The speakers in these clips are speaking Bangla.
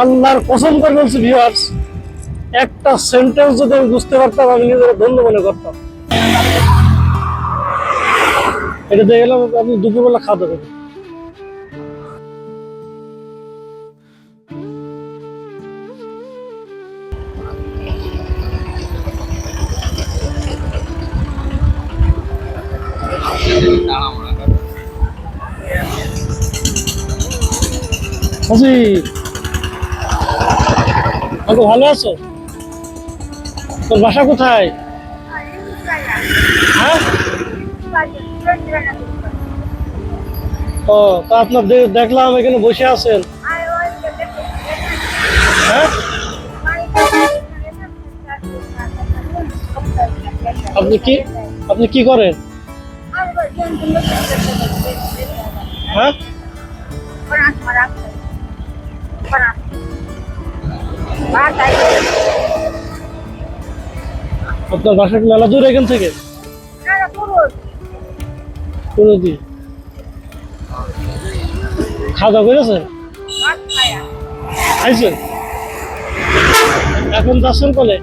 আল্লাহর কসম করে বলছি ভিউয়ার্স, একটা সেন্টেন্স যদি আমি বুঝতে পারতাম আমি নিজেকে ধন্য মনে করতাম। এটা দিয়ে গেলাম আপনি দুপুরবেলা খাওয়া দাওয়া করবেন। ভালো আছো? তোর বাসা কোথায়? হ্যাঁ, ও তা আপনার দেখলাম এখানে বসে আছেন। হ্যাঁ, আপনি কি করেন? হ্যাঁ, আপনার বাসা মেলা দূর এখান থেকে? খাওয়া দাওয়া করেছেন? খাইছেন? এখন যাচ্ছেন কলে?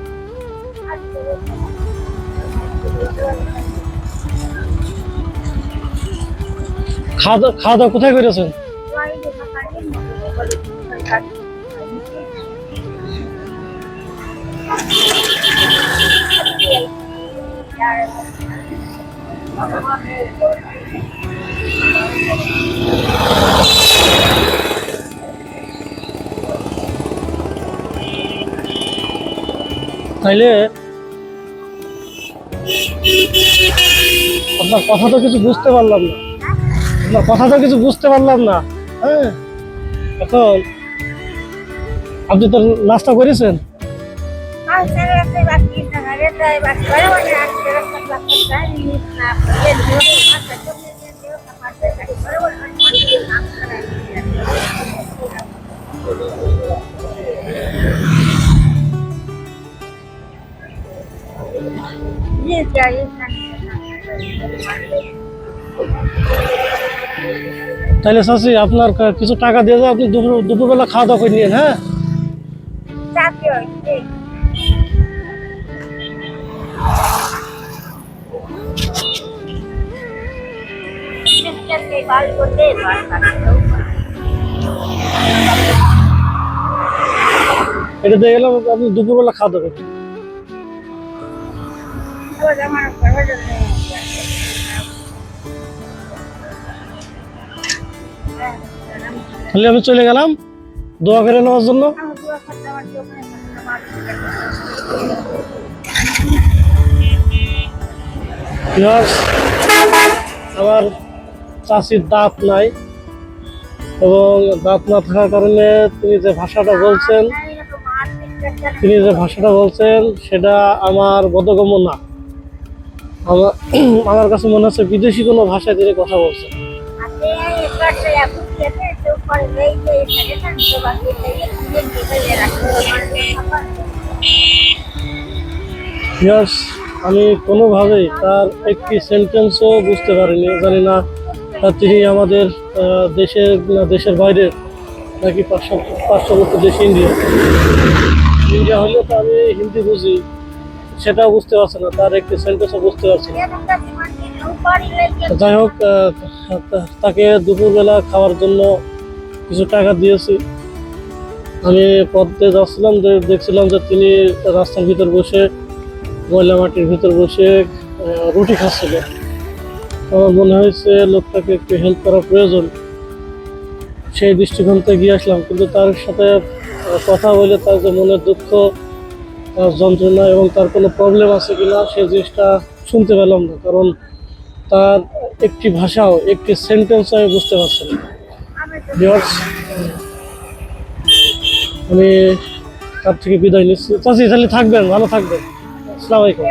খাওয়া দাওয়া কোথায় করেছেন? তাইলে আপনার কথা তো কিছু বুঝতে পারলাম না। হ্যাঁ, এখন আপনি তো নাস্তা করেছেন? তাহলে চাচি আপনার কিছু টাকা দিয়ে যাও, আপনি দুপুরবেলা খাওয়া দাওয়া করে নিন। হ্যাঁ, এটা দিয়ে গেলাম আপনি দুপুরবেলা খাওয়া দাওয়া করবেন। তাহলে আমি চলে গেলাম দোয়া করে নেওয়ার জন্য। আমার চাষির দাঁত নাই, এবং দাঁত না থাকার কারণে তিনি যে ভাষাটা বলছেন সেটা আমার বোধগম্য না। আমার কাছে মনে হচ্ছে বিদেশি কোনো ভাষায় তিনি কথা বলছেন। আমি কোনোভাবেই তার একটি সেন্টেন্সও বুঝতে পারিনি। জানি না তিনি আমাদের দেশের বাইরের নাকি পার্শ্ববর্তী দেশ ইন্ডিয়া হলেও তো আমি হিন্দি বুঝি, সেটাও বুঝতে পারছি না, তার একটি সেন্টেন্সও বুঝতে পারছি না। যাই হোক, তাকে দুপুরবেলা খাওয়ার জন্য কিছু টাকা দিয়েছি। আমি পথে যাচ্ছিলাম, দেখছিলাম যে তিনি রাস্তার ভিতর বসে, ময়লা মাটির ভিতর বসে রুটি খাচ্ছিল। আমার মনে হয়েছে লোকটাকে একটু হেল্প করা প্রয়োজন, সেই দৃষ্টিকোণ থেকে গিয়ে আসলাম। কিন্তু তার সাথে কথা বলে তার যে মনের দুঃখ, তার যন্ত্রণা এবং তার কোনো প্রবলেম আছে কিনা সেই জিনিসটা শুনতে পেলাম না, কারণ তার একটি ভাষাও একটি সেন্টেন্স আমি বুঝতে পারছি না। আমি তার থেকে বিদায় নিচ্ছি। চাচি তাহলে থাকবেন, ভালো থাকবেন। আসসালামু আলাইকুম।